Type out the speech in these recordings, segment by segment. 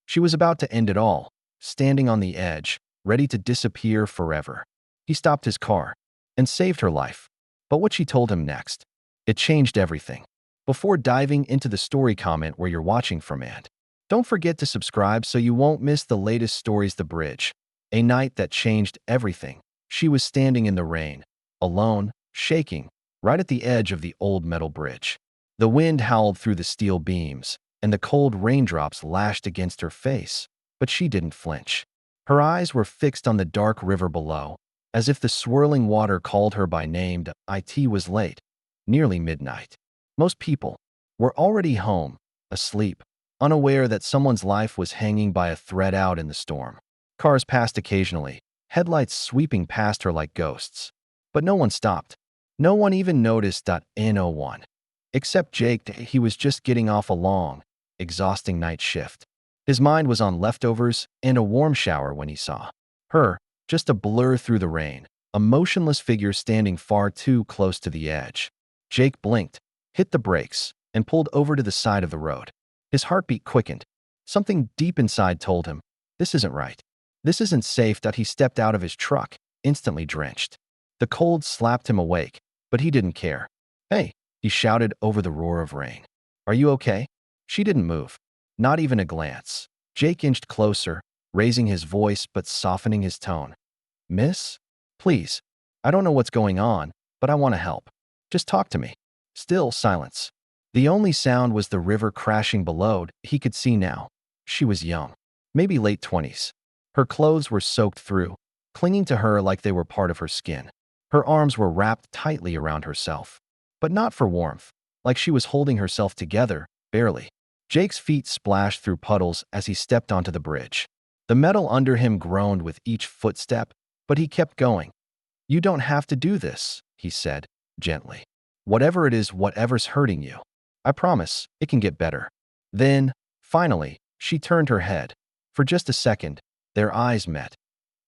She was about to end it all, standing on the edge, ready to disappear forever. He stopped his car and saved her life. But what she told him next, it changed everything. Before diving into the story, comment where you're watching from, and don't forget to subscribe so you won't miss the latest stories. The bridge. A night that changed everything. She was standing in the rain, alone, shaking, right at the edge of the old metal bridge. The wind howled through the steel beams, and the cold raindrops lashed against her face, but she didn't flinch. Her eyes were fixed on the dark river below, as if the swirling water called her by name. It was late, nearly midnight. Most people were already home, asleep, unaware that someone's life was hanging by a thread out in the storm. Cars passed occasionally, headlights sweeping past her like ghosts. But no one stopped. No one even noticed. No one. Except Jake. He was just getting off a long, exhausting night shift. His mind was on leftovers and a warm shower when he saw her, just a blur through the rain, a motionless figure standing far too close to the edge. Jake blinked, hit the brakes, and pulled over to the side of the road. His heartbeat quickened. Something deep inside told him, this isn't right. This isn't safe. He stepped out of his truck, instantly drenched. The cold slapped him awake, but he didn't care. Hey, he shouted over the roar of rain. Are you okay? She didn't move. Not even a glance. Jake inched closer, raising his voice but softening his tone. Miss? Please. I don't know what's going on, but I want to help. Just talk to me. Still silence. The only sound was the river crashing below. He could see now. She was young, maybe late 20s. Her clothes were soaked through, clinging to her like they were part of her skin. Her arms were wrapped tightly around herself, but not for warmth, like she was holding herself together, barely. Jake's feet splashed through puddles as he stepped onto the bridge. The metal under him groaned with each footstep, but he kept going. You don't have to do this, he said, gently. Whatever it is, whatever's hurting you. I promise, it can get better. Then, finally, she turned her head. For just a second, their eyes met.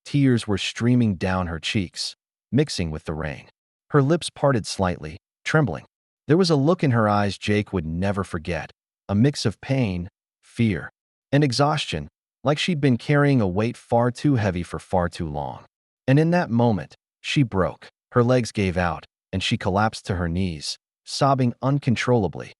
Tears were streaming down her cheeks, mixing with the rain. Her lips parted slightly, trembling. There was a look in her eyes Jake would never forget, a mix of pain, fear, and exhaustion, like she'd been carrying a weight far too heavy for far too long. And in that moment, she broke. Her legs gave out, and she collapsed to her knees, sobbing uncontrollably.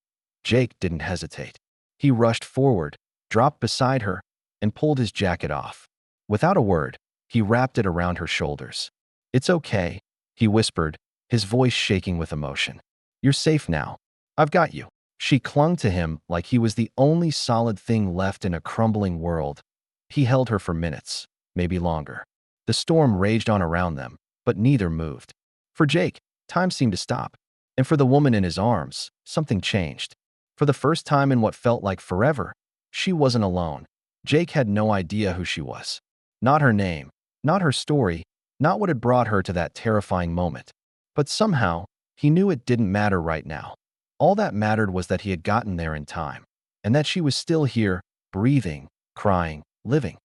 Jake didn't hesitate. He rushed forward, dropped beside her, and pulled his jacket off. Without a word, he wrapped it around her shoulders. It's okay, he whispered, his voice shaking with emotion. You're safe now. I've got you. She clung to him like he was the only solid thing left in a crumbling world. He held her for minutes, maybe longer. The storm raged on around them, but neither moved. For Jake, time seemed to stop. And for the woman in his arms, something changed. For the first time in what felt like forever, she wasn't alone. Jake had no idea who she was. Not her name, not her story, not what had brought her to that terrifying moment. But somehow, he knew it didn't matter right now. All that mattered was that he had gotten there in time, and that she was still here, breathing, crying, living.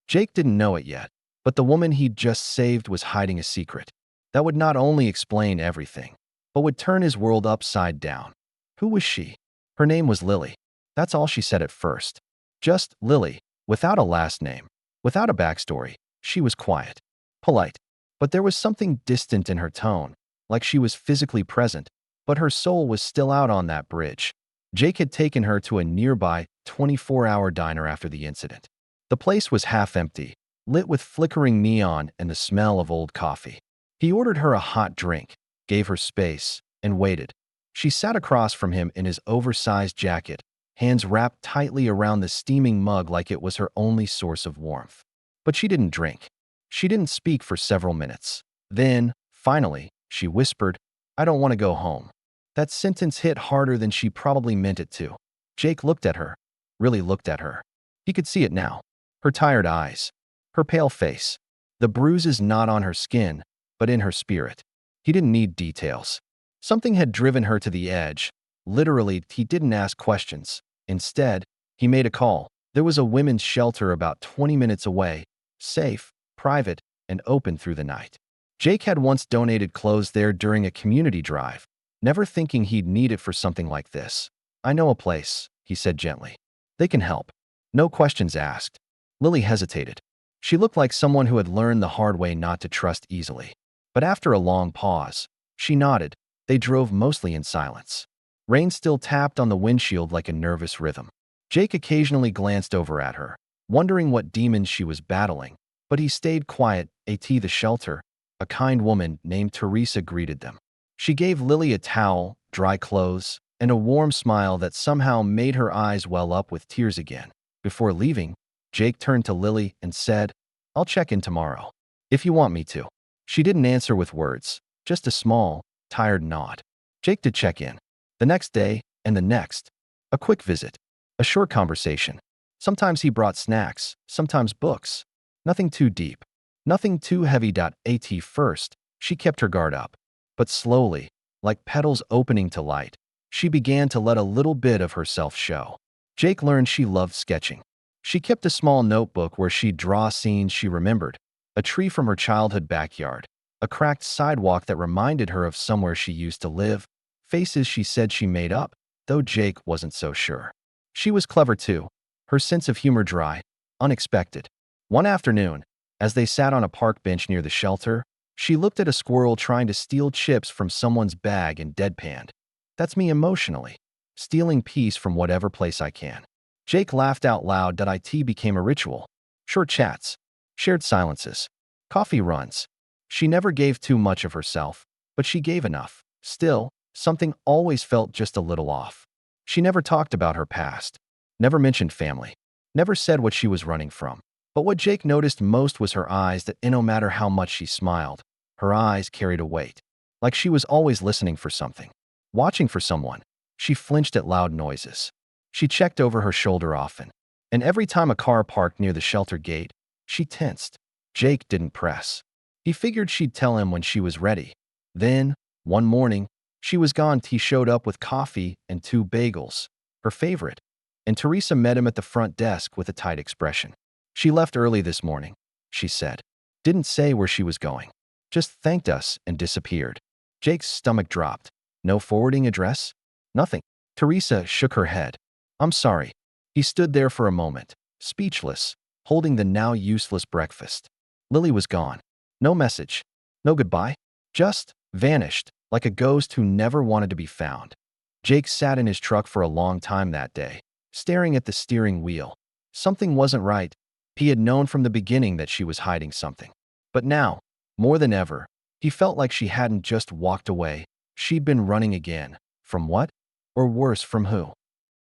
Jake didn't know it yet, but the woman he'd just saved was hiding a secret that would not only explain everything, but would turn his world upside down. Who was she? Her name was Lily. That's all she said at first. Just Lily, without a last name, without a backstory. She was quiet, polite, but there was something distant in her tone, like she was physically present, but her soul was still out on that bridge. Jake had taken her to a nearby 24-hour diner after the incident. The place was half empty, lit with flickering neon and the smell of old coffee. He ordered her a hot drink, gave her space, and waited. She sat across from him in his oversized jacket, hands wrapped tightly around the steaming mug like it was her only source of warmth. But she didn't drink. She didn't speak for several minutes. Then, finally, she whispered, I don't want to go home. That sentence hit harder than she probably meant it to. Jake looked at her, really looked at her. He could see it now. Her tired eyes, her pale face, the bruises not on her skin, but in her spirit. He didn't need details. Something had driven her to the edge. Literally, he didn't ask questions. Instead, he made a call. There was a women's shelter about 20 minutes away, safe, private, and open through the night. Jake had once donated clothes there during a community drive, never thinking he'd need it for something like this. I know a place, he said gently. They can help. No questions asked. Lily hesitated. She looked like someone who had learned the hard way not to trust easily. But after a long pause, she nodded. They drove mostly in silence. Rain still tapped on the windshield like a nervous rhythm. Jake occasionally glanced over at her, wondering what demons she was battling, but he stayed quiet. The shelter, a kind woman named Teresa greeted them. She gave Lily a towel, dry clothes, and a warm smile that somehow made her eyes well up with tears again. Before leaving, Jake turned to Lily and said, "I'll check in tomorrow, if you want me to." She didn't answer with words, just a small, tired nod. Jake did check in. The next day, and the next. A quick visit. A short conversation. Sometimes he brought snacks, sometimes books. Nothing too deep. Nothing too heavy. At first, she kept her guard up. But slowly, like petals opening to light, she began to let a little bit of herself show. Jake learned she loved sketching. She kept a small notebook where she'd draw scenes she remembered, a tree from her childhood backyard, a cracked sidewalk that reminded her of somewhere she used to live, faces she said she made up, though Jake wasn't so sure. She was clever too, her sense of humor dry, unexpected. One afternoon, as they sat on a park bench near the shelter, she looked at a squirrel trying to steal chips from someone's bag and deadpanned. "That's me emotionally, stealing peace from whatever place I can." Jake laughed out loud. It became a ritual. Short chats, shared silences, coffee runs. She never gave too much of herself, but she gave enough. Still, something always felt just a little off. She never talked about her past, never mentioned family, never said what she was running from. But what Jake noticed most was her eyes that no matter how much she smiled, her eyes carried a weight, like she was always listening for something, watching for someone. She flinched at loud noises. She checked over her shoulder often, and every time a car parked near the shelter gate, she tensed. Jake didn't press. He figured she'd tell him when she was ready. Then, one morning, she was gone. He showed up with coffee and 2 bagels, her favorite, and Teresa met him at the front desk with a tight expression. "She left early this morning," she said. Didn't say where she was going. Just thanked us and disappeared. Jake's stomach dropped. No forwarding address? Nothing. Teresa shook her head. "I'm sorry." He stood there for a moment, speechless, holding the now useless breakfast. Lily was gone. No message. No goodbye. Just vanished, like a ghost who never wanted to be found. Jake sat in his truck for a long time that day, staring at the steering wheel. Something wasn't right. He had known from the beginning that she was hiding something. But now, more than ever, he felt like she hadn't just walked away. She'd been running again. From what? Or worse, from who?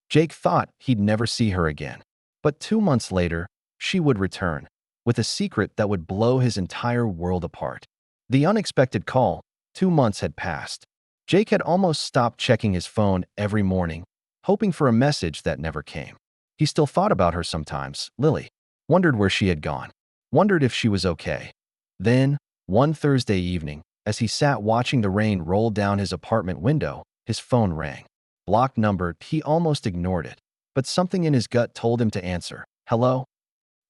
Jake thought he'd never see her again. But 2 months later, she would return, with a secret that would blow his entire world apart. The unexpected call. 2 months had passed. Jake had almost stopped checking his phone every morning, hoping for a message that never came. He still thought about her sometimes, Lily. Wondered where she had gone. Wondered if she was okay. Then, one Thursday evening, as he sat watching the rain roll down his apartment window, his phone rang. Blocked number. He almost ignored it, but something in his gut told him to answer. "Hello?"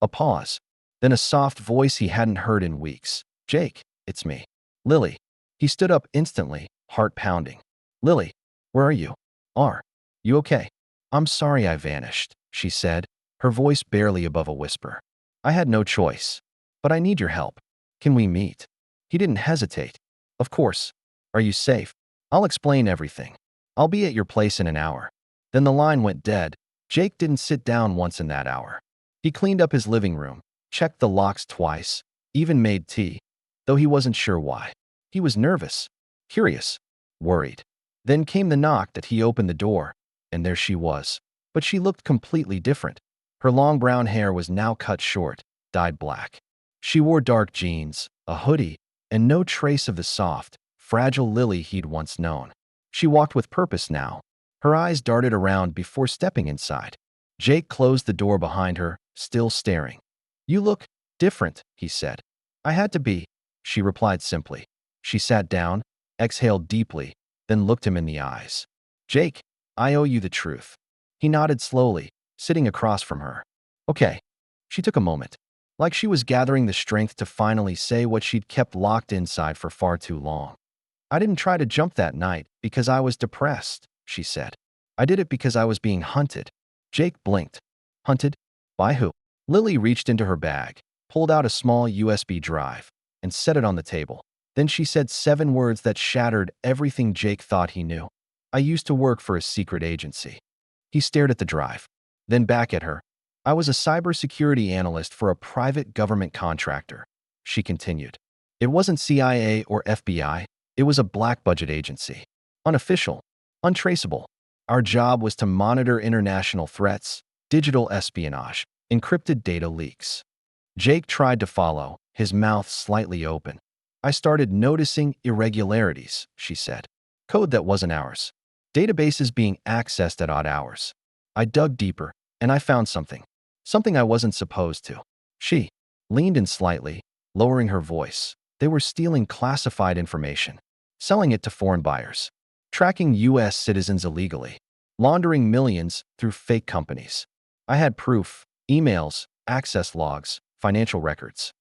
A pause. Then a soft voice he hadn't heard in weeks. "Jake, it's me." "Lily." He stood up instantly, heart pounding. "Lily, where are you? Are you okay?" "I'm sorry I vanished," she said, her voice barely above a whisper. "I had no choice. But I need your help. Can we meet?" He didn't hesitate. "Of course. Are you safe? I'll explain everything. I'll be at your place in an hour." Then the line went dead. Jake didn't sit down once in that hour. He cleaned up his living room, checked the locks twice, even made tea, though he wasn't sure why. He was nervous, curious, worried. Then came the knock. That he opened the door, and there she was. But she looked completely different. Her long brown hair was now cut short, dyed black. She wore dark jeans, a hoodie, and no trace of the soft, fragile Lily he'd once known. She walked with purpose now. Her eyes darted around before stepping inside. Jake closed the door behind her, still staring. "You look different," he said. "I had to be," she replied simply. She sat down, exhaled deeply, then looked him in the eyes. "Jake, I owe you the truth." He nodded slowly, sitting across from her. "Okay." She took a moment, like she was gathering the strength to finally say what she'd kept locked inside for far too long. "I didn't try to jump that night because I was depressed," she said. "I did it because I was being hunted." Jake blinked. "Hunted? By who? Lily reached into her bag, pulled out a small USB drive, and set it on the table. Then she said 7 words that shattered everything Jake thought he knew. I used to work for a secret agency. He stared at the drive, then back at her. I was a cybersecurity analyst for a private government contractor. She continued. It wasn't CIA or FBI. It was a black budget agency. Unofficial. Untraceable. Our job was to monitor international threats, digital espionage, encrypted data leaks. Jake tried to follow, his mouth slightly open. I started noticing irregularities, she said. Code that wasn't ours. Databases being accessed at odd hours. I dug deeper, and I found something. Something I wasn't supposed to. She leaned in slightly, lowering her voice. They were stealing classified information, selling it to foreign buyers, tracking U.S. citizens illegally, laundering millions through fake companies. I had proof, emails, access logs, financial records.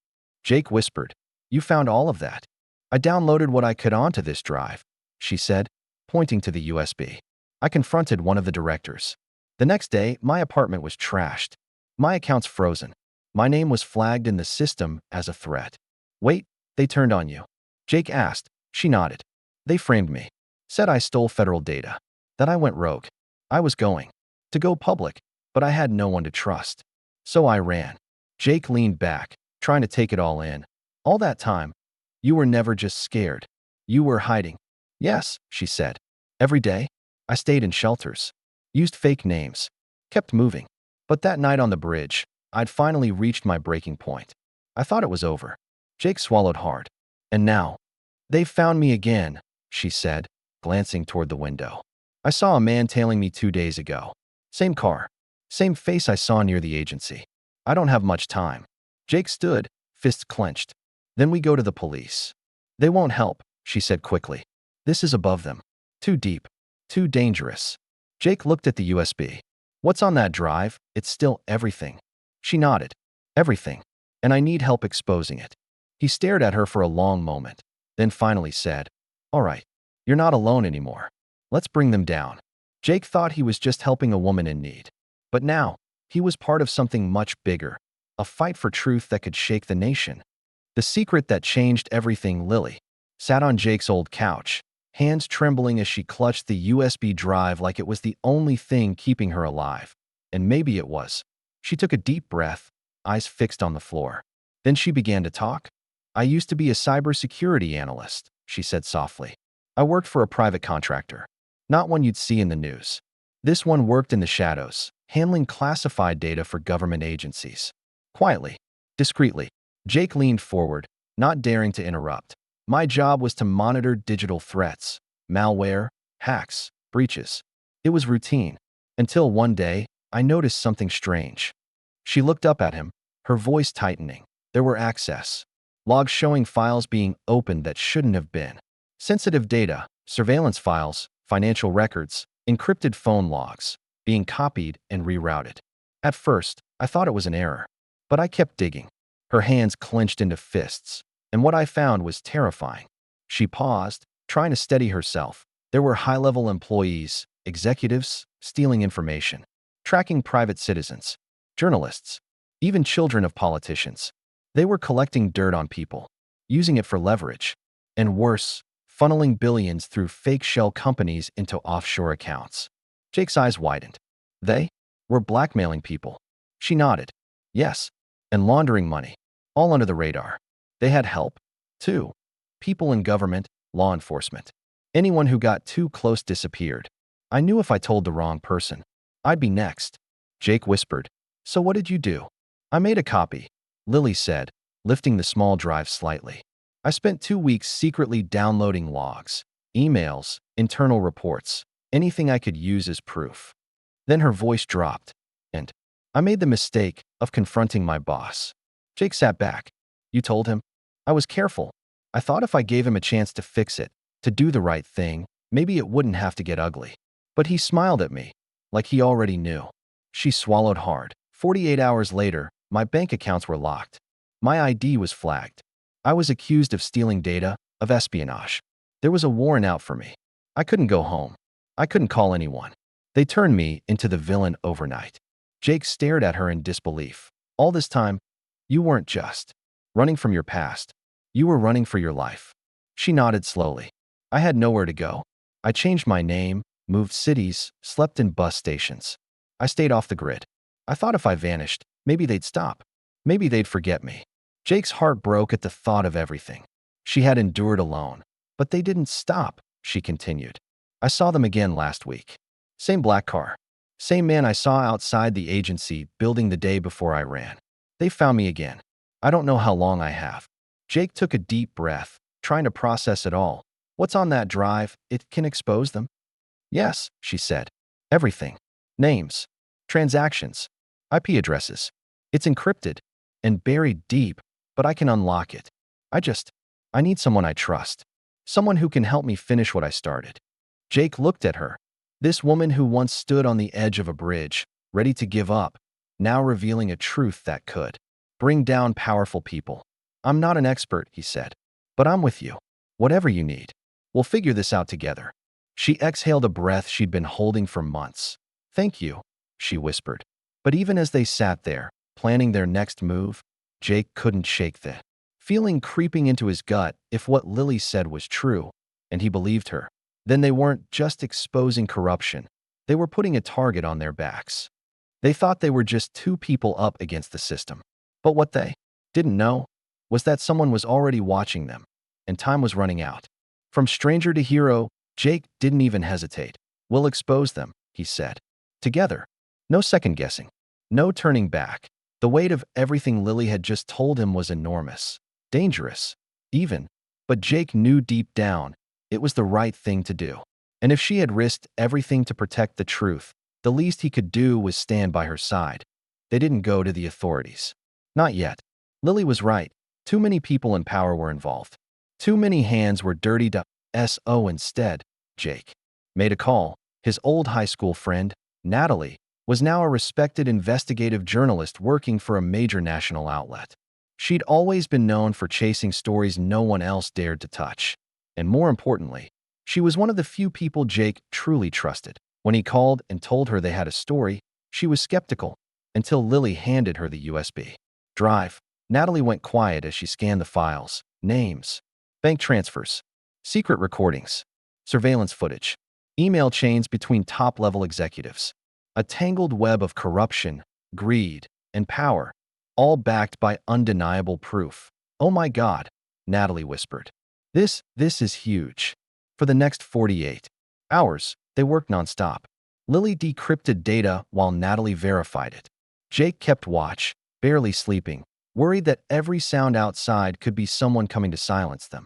Jake whispered, "You found all of that?" "I downloaded what I could onto this drive," she said, pointing to the USB. I confronted one of the directors. The next day, my apartment was trashed. My accounts frozen. My name was flagged in the system as a threat. "Wait, they turned on you?" Jake asked. She nodded. "They framed me. Said I stole federal data. That I went rogue. I was going to go public, but I had no one to trust. So I ran." Jake leaned back, trying to take it all in. "All that time, you were never just scared. You were hiding." "Yes," she said. "Every day, I stayed in shelters. Used fake names. Kept moving. But that night on the bridge, I'd finally reached my breaking point. I thought it was over." Jake swallowed hard. "And now, they've found me again," she said, glancing toward the window. "I saw a man tailing me 2 days ago. Same car. Same face I saw near the agency. I don't have much time." Jake stood, fists clenched. "Then we go to the police." "They won't help," she said quickly. "This is above them. Too deep. Too dangerous." Jake looked at the USB. "What's on that drive? It's still everything." She nodded. "Everything. And I need help exposing it." He stared at her for a long moment, then finally said, "All right, you're not alone anymore. Let's bring them down." Jake thought he was just helping a woman in need. But now, he was part of something much bigger, a fight for truth that could shake the nation. The secret that changed everything. Lily sat on Jake's old couch, hands trembling as she clutched the USB drive like it was the only thing keeping her alive. And maybe it was. She took a deep breath, eyes fixed on the floor. Then she began to talk. "I used to be a cybersecurity analyst," she said softly. "I worked for a private contractor. Not one you'd see in the news. This one worked in the shadows, handling classified data for government agencies." Quietly, discreetly, Jake leaned forward, not daring to interrupt. "My job was to monitor digital threats, malware, hacks, breaches. It was routine, until one day, I noticed something strange." She looked up at him, her voice tightening. There were access logs showing files being opened that shouldn't have been. Sensitive data, surveillance files, financial records, encrypted phone logs, being copied and rerouted. At first, I thought it was an error. But I kept digging. Her hands clenched into fists, and what I found was terrifying. She paused, trying to steady herself. There were high-level employees, executives, stealing information, tracking private citizens, journalists, even children of politicians. They were collecting dirt on people, using it for leverage, and worse, funneling billions through fake shell companies into offshore accounts. Jake's eyes widened. They were blackmailing people. She nodded. Yes, and laundering money, all under the radar. They had help, too. People in government, law enforcement. Anyone who got too close disappeared. I knew if I told the wrong person, I'd be next. Jake whispered. "So what did you do?" "I made a copy," Lily said, lifting the small drive slightly. "I spent 2 weeks secretly downloading logs, emails, internal reports, anything I could use as proof." Then her voice dropped, and I made the mistake of confronting my boss. Jake sat back. "You told him?" "I was careful. I thought if I gave him a chance to fix it, to do the right thing, maybe it wouldn't have to get ugly. But he smiled at me, like he already knew." She swallowed hard. 48 hours later, my bank accounts were locked. My ID was flagged. I was accused of stealing data, of espionage. There was a warrant out for me. I couldn't go home. I couldn't call anyone. They turned me into the villain overnight. Jake stared at her in disbelief. All this time, you weren't just running from your past. You were running for your life. She nodded slowly. I had nowhere to go. I changed my name, moved cities, slept in bus stations. I stayed off the grid. I thought if I vanished, maybe they'd stop. Maybe they'd forget me. Jake's heart broke at the thought of everything she had endured alone. But they didn't stop, she continued. I saw them again last week. Same black car. Same man I saw outside the agency building the day before I ran. They found me again. I don't know how long I have. Jake took a deep breath, trying to process it all. What's on that drive? It can expose them? Yes, she said. Everything. Names. Transactions. IP addresses. It's encrypted and buried deep, but I can unlock it. I need someone I trust. Someone who can help me finish what I started. Jake looked at her. This woman who once stood on the edge of a bridge, ready to give up, now revealing a truth that could bring down powerful people. I'm not an expert, he said, but I'm with you. Whatever you need. We'll figure this out together. She exhaled a breath she'd been holding for months. Thank you, she whispered. But even as they sat there, planning their next move, Jake couldn't shake the feeling creeping into his gut. If what Lily said was true, and he believed her, then they weren't just exposing corruption. They were putting a target on their backs. They thought they were just two people up against the system. But what they didn't know was that someone was already watching them, and time was running out. From stranger to hero, Jake didn't even hesitate. We'll expose them, he said. Together. No second guessing. No turning back. The weight of everything Lily had just told him was enormous. Dangerous. Even. But Jake knew deep down it was the right thing to do. And if she had risked everything to protect the truth, the least he could do was stand by her side. They didn't go to the authorities. Not yet. Lily was right. Too many people in power were involved. Too many hands were dirty to so instead, Jake made a call. His old high school friend, Natalie, was now a respected investigative journalist working for a major national outlet. She'd always been known for chasing stories no one else dared to touch. And more importantly, she was one of the few people Jake truly trusted. When he called and told her they had a story, she was skeptical until Lily handed her the USB drive. Natalie went quiet as she scanned the files. Names, bank transfers, secret recordings, surveillance footage, email chains between top-level executives. A tangled web of corruption, greed, and power, all backed by undeniable proof. Oh my God, Natalie whispered. This is huge. For the next 48 hours, they worked nonstop. Lily decrypted data while Natalie verified it. Jake kept watch, barely sleeping, worried that every sound outside could be someone coming to silence them.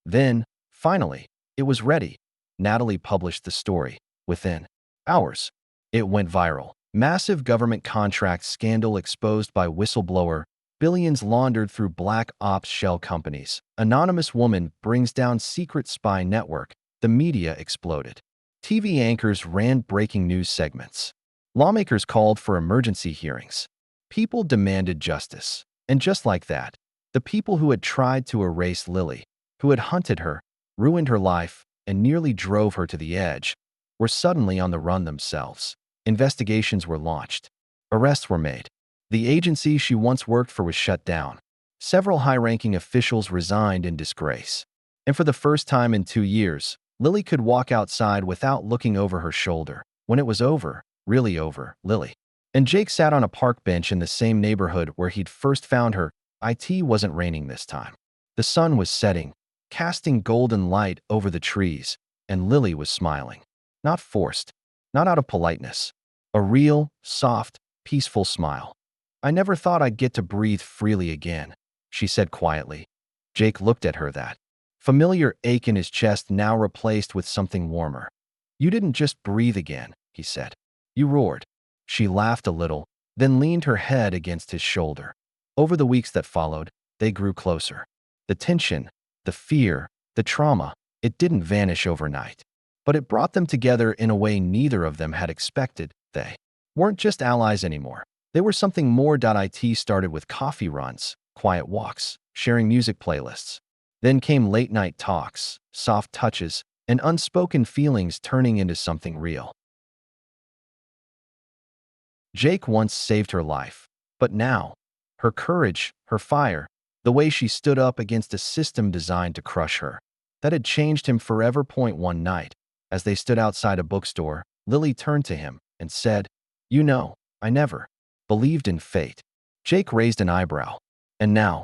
Then, finally, it was ready. Natalie published the story. Within hours, it went viral. Massive government contract scandal exposed by whistleblower, billions laundered through black ops shell companies. Anonymous woman brings down secret spy network. The media exploded. TV anchors ran breaking news segments. Lawmakers called for emergency hearings. People demanded justice. And just like that, the people who had tried to erase Lily, who had hunted her, ruined her life, and nearly drove her to the edge, were suddenly on the run themselves. Investigations were launched. Arrests were made. The agency she once worked for was shut down. Several high-ranking officials resigned in disgrace. And for the first time in 2 years, Lily could walk outside without looking over her shoulder. When it was over, really over, Lily and Jake sat on a park bench in the same neighborhood where he'd first found her. It wasn't raining this time. The sun was setting, casting golden light over the trees, and Lily was smiling. Not forced, not out of politeness. A real, soft, peaceful smile. I never thought I'd get to breathe freely again, she said quietly. Jake looked at her, that familiar ache in his chest now replaced with something warmer. You didn't just breathe again, he said. You roared. She laughed a little, then leaned her head against his shoulder. Over the weeks that followed, they grew closer. The tension, the fear, the trauma, it didn't vanish overnight. But it brought them together in a way neither of them had expected. They weren't just allies anymore. They were something more. It started with coffee runs, quiet walks, sharing music playlists. Then came late-night talks, soft touches, and unspoken feelings turning into something real. Jake once saved her life, but now, her courage, her fire, the way she stood up against a system designed to crush her, that had changed him forever. One night, as they stood outside a bookstore, Lily turned to him and said, "You know, I never believed in fate." Jake raised an eyebrow. "And now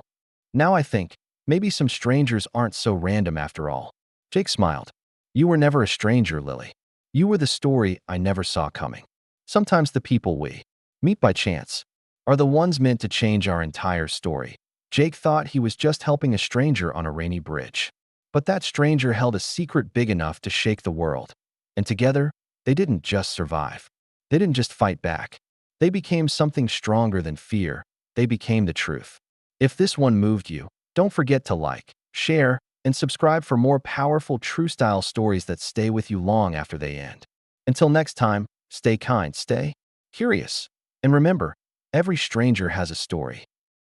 I think, maybe some strangers aren't so random after all." Jake smiled. "You were never a stranger, Lily. You were the story I never saw coming. Sometimes the people we meet by chance are the ones meant to change our entire story." Jake thought he was just helping a stranger on a rainy bridge. But that stranger held a secret big enough to shake the world. And together, they didn't just survive. They didn't just fight back. They became something stronger than fear. They became the truth. If this one moved you, don't forget to like, share, and subscribe for more powerful true-style stories that stay with you long after they end. Until next time, stay kind, stay curious, and remember, every stranger has a story.